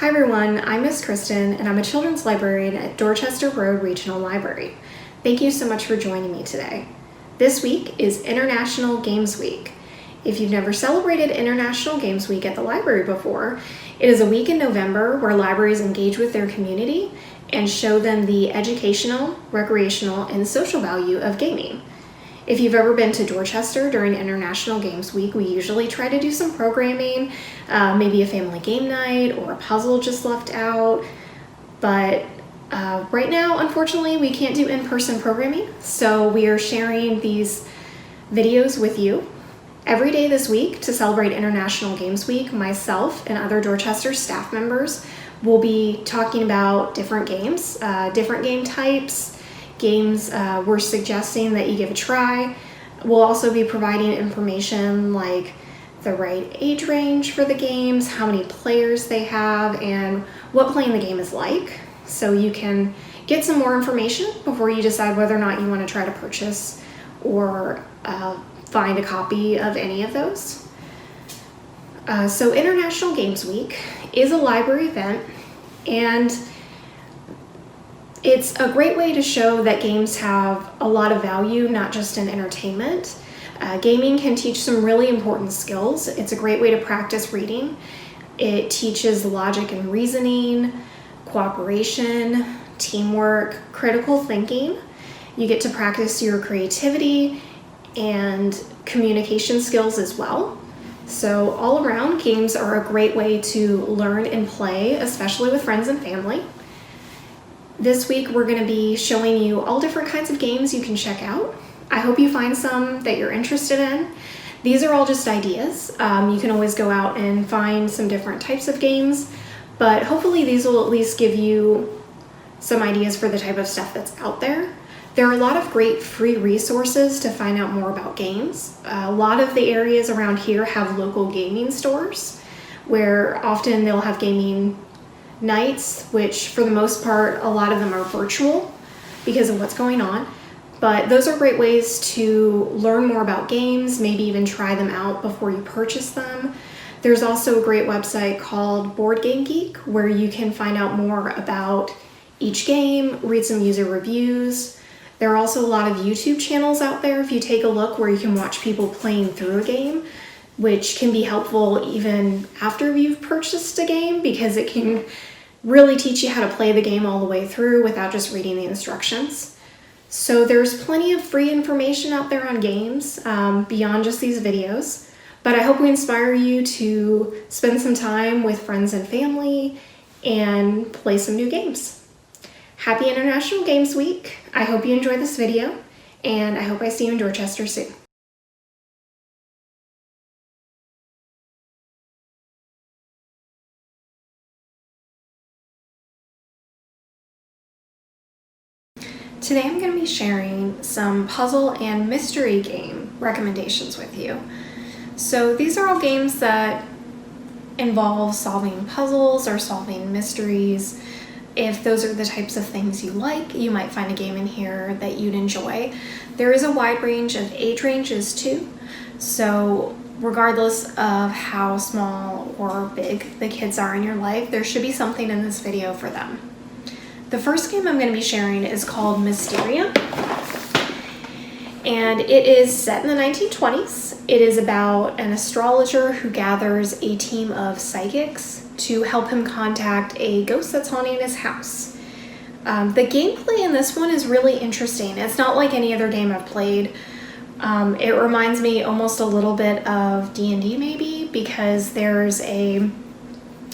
Hi everyone, I'm Miss Kristin and I'm a children's librarian at Dorchester Road Regional Library. Thank you so much for joining me today. This week is International Games Week. If you've never celebrated International Games Week at the library before, it is a week in November where libraries engage with their community and show them the educational, recreational, and social value of gaming. If you've ever been to Dorchester during International Games Week, we usually try to do some programming, maybe a family game night or a puzzle just left out. But right now, unfortunately, we can't do in-person programming, so we are sharing these videos with you. Every day this week to celebrate International Games Week, myself and other Dorchester staff members will be talking about different games, different game types, games we're suggesting that you give a try. We'll also be providing information like the right age range for the games, how many players they have, and what playing the game is like. So you can get some more information before you decide whether or not you want to try to purchase or find a copy of any of those. So International Games Week is a library event, and it's a great way to show that games have a lot of value, not just in entertainment. Gaming can teach some really important skills. It's a great way to practice reading. It teaches logic and reasoning, cooperation, teamwork, critical thinking. You get to practice your creativity and communication skills as well. So all around, games are a great way to learn and play, especially with friends and family. This week, we're going to be showing you all different kinds of games you can check out. I hope you find some that you're interested in. These are all just ideas. You can always go out and find some different types of games, but hopefully these will at least give you some ideas for the type of stuff that's out there. There are a lot of great free resources to find out more about games. A lot of the areas around here have local gaming stores where often they'll have gaming nights, which for the most part, a lot of them are virtual because of what's going on. But those are great ways to learn more about games, maybe even try them out before you purchase them. There's also a great website called Board Game Geek where you can find out more about each game, read some user reviews. There are also a lot of YouTube channels out there if you take a look where you can watch people playing through a game, which can be helpful even after you've purchased a game because it can really teach you how to play the game all the way through without just reading the instructions. So there's plenty of free information out there on games beyond just these videos, but I hope we inspire you to spend some time with friends and family and play some new games. Happy International Games Week. I hope you enjoyed this video, and I hope I see you in Dorchester soon. Today I'm going to be sharing some puzzle and mystery game recommendations with you. So these are all games that involve solving puzzles or solving mysteries. If those are the types of things you like, you might find a game in here that you'd enjoy. There is a wide range of age ranges too, so regardless of how small or big the kids are in your life, there should be something in this video for them. The first game I'm going to be sharing is called Mysteria, and it is set in the 1920s. It is about an astrologer who gathers a team of psychics to help him contact a ghost that's haunting his house. The gameplay in this one is really interesting. It's not like any other game I've played. It reminds me almost a little bit of D&D maybe, because there's a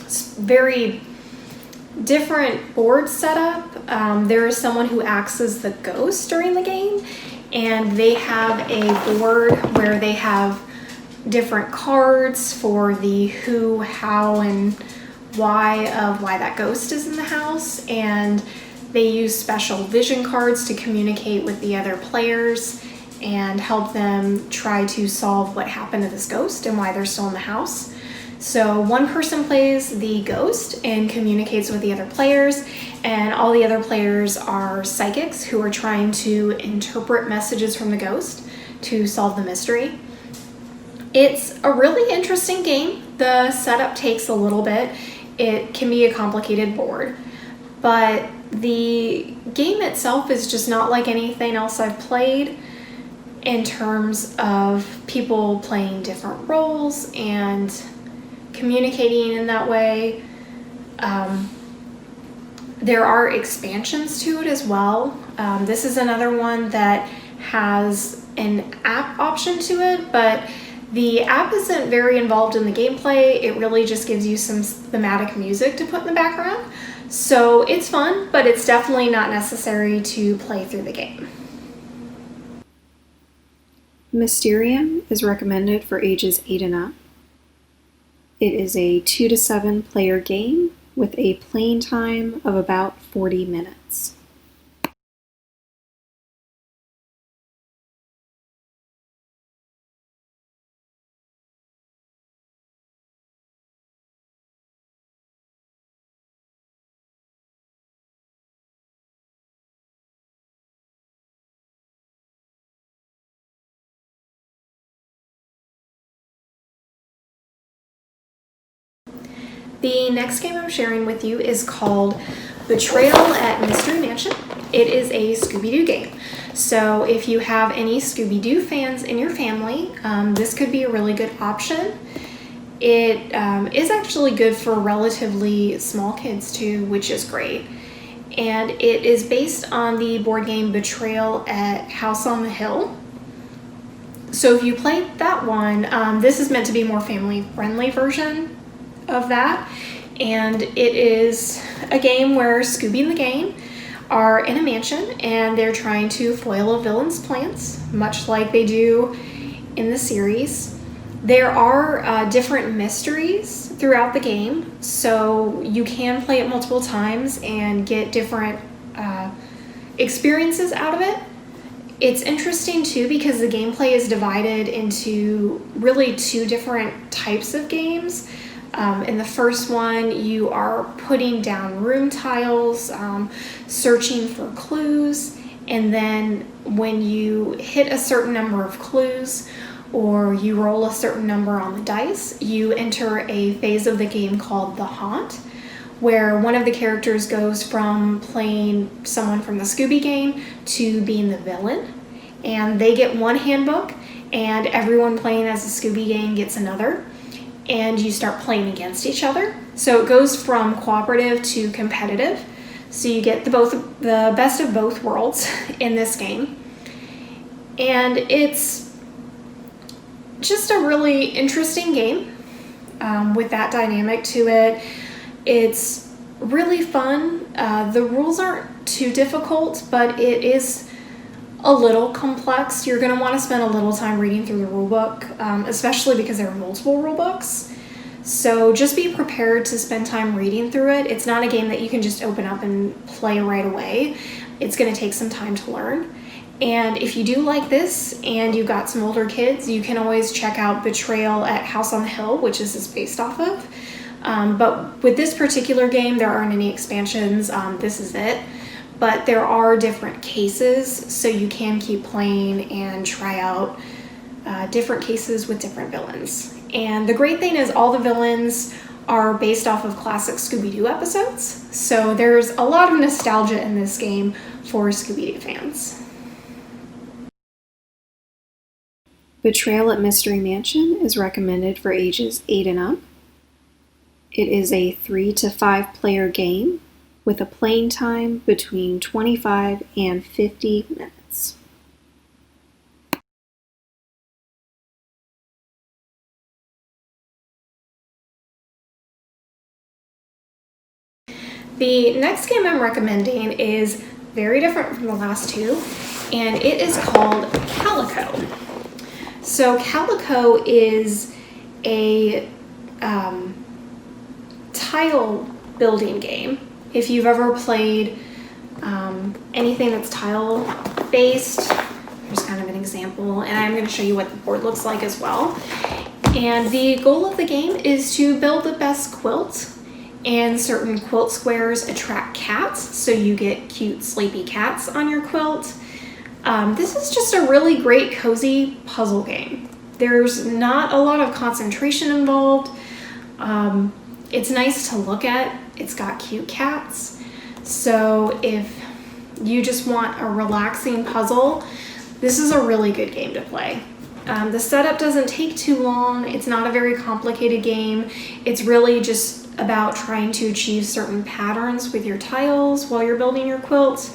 very different board setup. There is someone who acts as the ghost during the game, and they have a board where they have different cards for the who, how, and why of why that ghost is in the house, and they use special vision cards to communicate with the other players and help them try to solve what happened to this ghost and why they're still in the house. So one person plays the ghost and communicates with the other players, and all the other players are psychics who are trying to interpret messages from the ghost to solve the mystery. It's a really interesting game. The setup takes a little bit. it can be a complicated board. But the game itself is just not like anything else I've played in terms of people playing different roles and communicating in that way. There are expansions to it as well. This is another one that has an app option to it, but the app isn't very involved in the gameplay. It really just gives you some thematic music to put in the background. So it's fun, but it's definitely not necessary to play through the game. Mysteria is recommended for ages 8 and up. It is a 2 to 7 player game with a playing time of about 40 minutes. The next game I'm sharing with you is called Betrayal at Mystery Mansion. It is a Scooby-Doo game. So if you have any Scooby-Doo fans in your family, this could be a really good option. It is actually good for relatively small kids too, which is great. And it is based on the board game Betrayal at House on the Hill. So if you played that one, this is meant to be a more family-friendly version of that, and it is a game where Scooby and the gang are in a mansion and they're trying to foil a villain's plans, much like they do in the series. There are different mysteries throughout the game, so you can play it multiple times and get different experiences out of it. It's interesting too because the gameplay is divided into really two different types of games. In the first one, you are putting down room tiles, searching for clues, and then when you hit a certain number of clues or you roll a certain number on the dice, you enter a phase of the game called the Haunt, where one of the characters goes from playing someone from the Scooby game to being the villain, and they get one handbook and everyone playing as a Scooby gang gets another. And you start playing against each other. So it goes from cooperative to competitive. So you get the best of both worlds in this game. And it's just a really interesting game with that dynamic to it. It's really fun. The rules aren't too difficult, but it is a little complex. You're going to want to spend a little time reading through the rule book, especially because there are multiple rule books. So just be prepared to spend time reading through it. It's not a game that you can just open up and play right away. It's going to take some time to learn. And if you do like this and you've got some older kids, you can always check out Betrayal at House on the Hill, which this is based off of. But with this particular game, there aren't any expansions. This is it. But there are different cases, so you can keep playing and try out different cases with different villains. And the great thing is all the villains are based off of classic Scooby-Doo episodes, so there's a lot of nostalgia in this game for Scooby-Doo fans. Betrayal at Mystery Mansion is recommended for ages 8 and up. It is a 3 to 5 player game with a playing time between 25 and 50 minutes. The next game I'm recommending is very different from the last two, and it is called Calico. So Calico is a tile building game. If you've ever played anything that's tile based, here's kind of an example, and I'm going to show you what the board looks like as well. And the goal of the game is to build the best quilt, and certain quilt squares attract cats, so you get cute sleepy cats on your quilt. This is just a really great cozy puzzle game. There's not a lot of concentration involved. It's nice to look at. It's got cute cats. So if you just want a relaxing puzzle, this is a really good game to play. The setup doesn't take too long. It's not a very complicated game. It's really just about trying to achieve certain patterns with your tiles while you're building your quilt.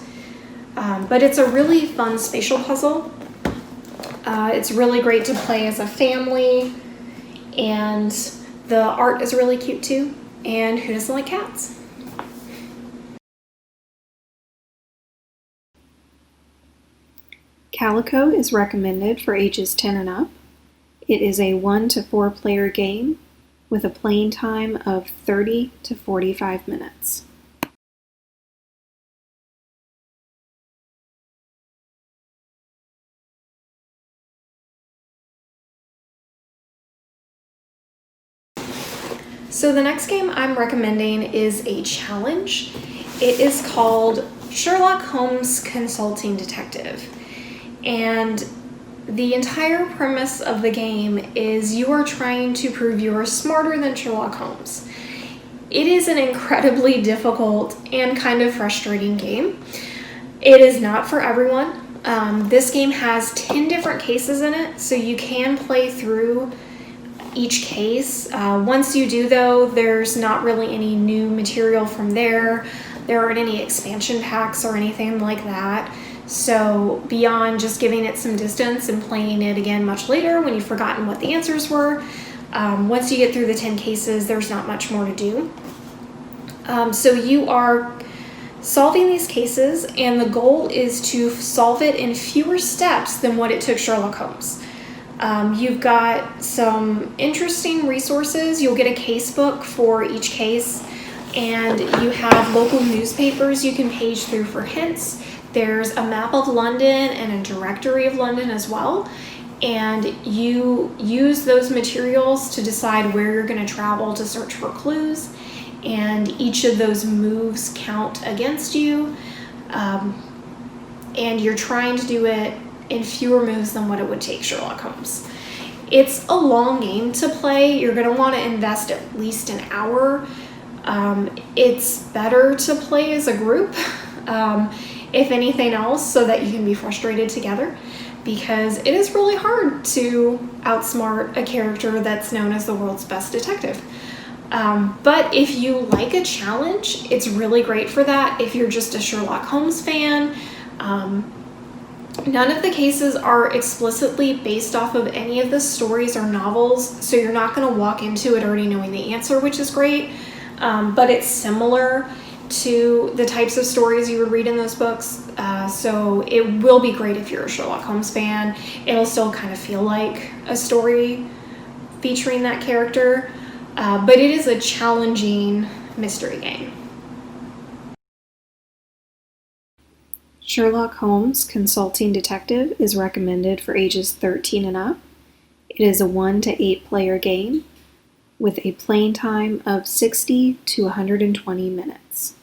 But it's a really fun spatial puzzle. It's really great to play as a family, and the art is really cute too. And who doesn't like cats? Calico is recommended for ages 10 and up. It is a 1 to 4 player game with a playing time of 30 to 45 minutes. So the next game I'm recommending is a challenge. It is called Sherlock Holmes Consulting Detective. And the entire premise of the game is you are trying to prove you are smarter than Sherlock Holmes. It is an incredibly difficult and kind of frustrating game. It is not for everyone. This game has 10 different cases in it, so you can play through each case. Once you do, though, there's not really any new material from there. There aren't any expansion packs or anything like that. So beyond just giving it some distance and playing it again much later when you've forgotten what the answers were, once you get through the 10 cases, there's not much more to do. So you are solving these cases, and the goal is to solve it in fewer steps than what it took Sherlock Holmes. You've got some interesting resources. You'll get a case book for each case, and you have local newspapers you can page through for hints. There's a map of London and a directory of London as well, and you use those materials to decide where you're going to travel to search for clues, and each of those moves count against you, and you're trying to do it in fewer moves than what it would take Sherlock Holmes. It's a long game to play. You're going to want to invest at least an hour. It's better to play as a group, if anything else, so that you can be frustrated together, because it is really hard to outsmart a character that's known as the world's best detective. But if you like a challenge, it's really great for that. If you're just a Sherlock Holmes fan, none of the cases are explicitly based off of any of the stories or novels, so you're not going to walk into it already knowing the answer, which is great. But it's similar to the types of stories you would read in those books, so it will be great if you're a Sherlock Holmes fan. It'll still kind of feel like a story featuring that character, but it is a challenging mystery game. Sherlock Holmes Consulting Detective is recommended for ages 13 and up. It is a 1 to 8 player game with a playing time of 60 to 120 minutes.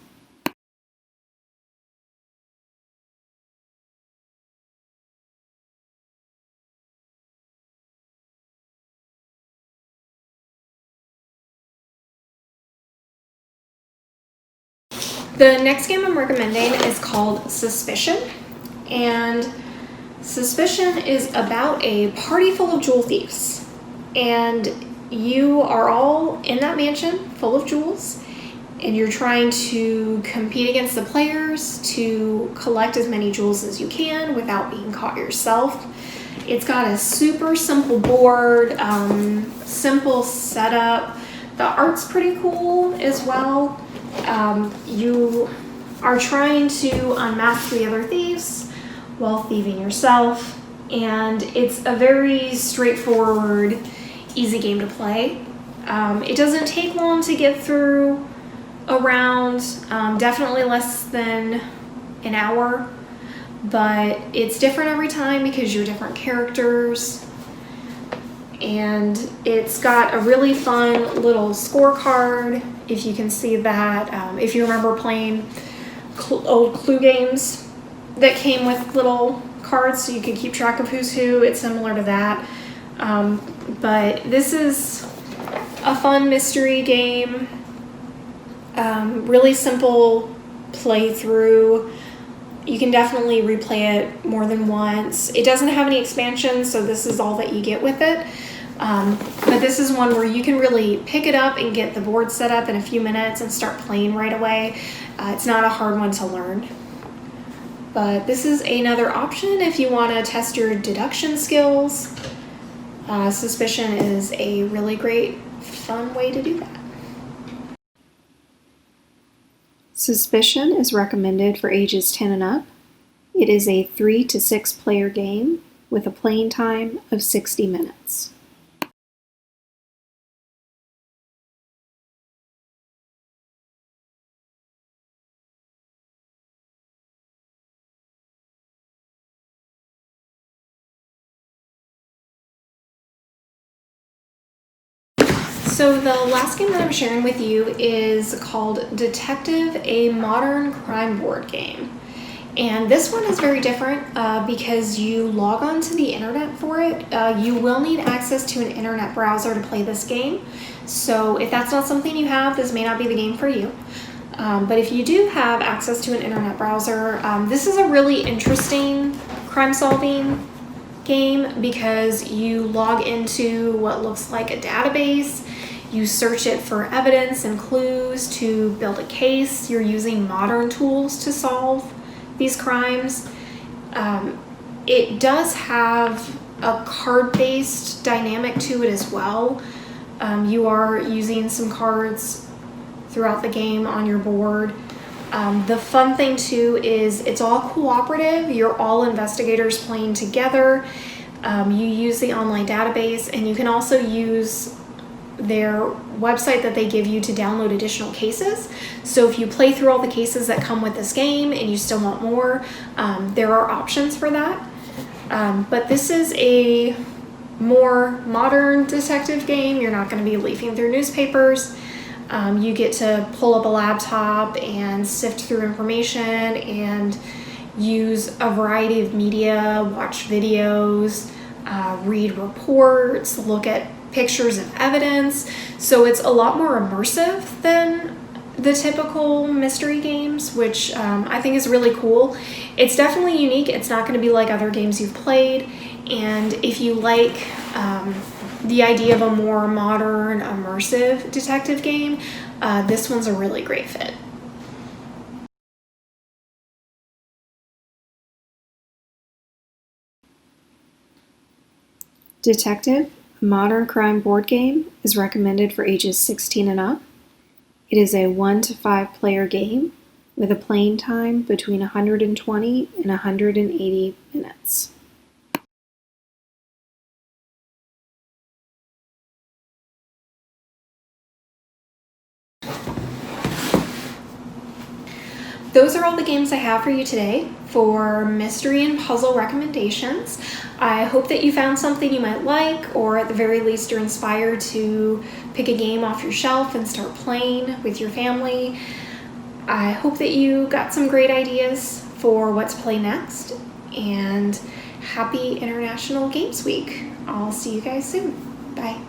The next game I'm recommending is called Suspicion, and Suspicion is about a party full of jewel thieves, and you are all in that mansion full of jewels, and you're trying to compete against the players to collect as many jewels as you can without being caught yourself. It's got a super simple board, simple setup. The art's pretty cool as well. You are trying to unmask the other thieves while thieving yourself, and it's a very straightforward, easy game to play. It doesn't take long to get through a round, definitely less than an hour, but it's different every time because you're different characters. And it's got a really fun little scorecard, if you can see that. If you remember playing old Clue games that came with little cards so you could keep track of who's who, it's similar to that. But this is a fun mystery game. Really simple playthrough. You can definitely replay it more than once. It doesn't have any expansions, so this is all that you get with it. But this is one where you can really pick it up and get the board set up in a few minutes and start playing right away. It's not a hard one to learn. But this is another option if you want to test your deduction skills. Suspicion is a really great, fun way to do that. Suspicion is recommended for ages 10 and up. It is a 3 to 6 player game with a playing time of 60 minutes. So the last game that I'm sharing with you is called Detective, a modern crime board game. And this one is very different because you log on to the internet for it. You will need access to an internet browser to play this game. So if that's not something you have, this may not be the game for you. But if you do have access to an internet browser, this is a really interesting crime-solving game because you log into what looks like a database. You search it for evidence and clues to build a case. You're using modern tools to solve these crimes. It does have a card-based dynamic to it as well. You are using some cards throughout the game on your board. The fun thing too is it's all cooperative. You're all investigators playing together. You use the online database, and you can also use their website that they give you to download additional cases. So if you play through all the cases that come with this game and you still want more, there are options for that. But this is a more modern detective game. You're not going to be leafing through newspapers. You get to pull up a laptop and sift through information and use a variety of media, watch videos, read reports, look at pictures of evidence. So it's a lot more immersive than the typical mystery games, which I think is really cool. It's definitely unique. It's not going to be like other games you've played. And if you like the idea of a more modern, immersive detective game, this one's a really great fit. Detective, a modern crime board game, is recommended for ages 16 and up. It is a 1 to 5 player game with a playing time between 120 and 180 minutes. Those are all the games I have for you today for mystery and puzzle recommendations. I hope that you found something you might like, or at the very least you're inspired to pick a game off your shelf and start playing with your family. I hope that you got some great ideas for what to play next, and happy International Games Week. I'll see you guys soon. Bye.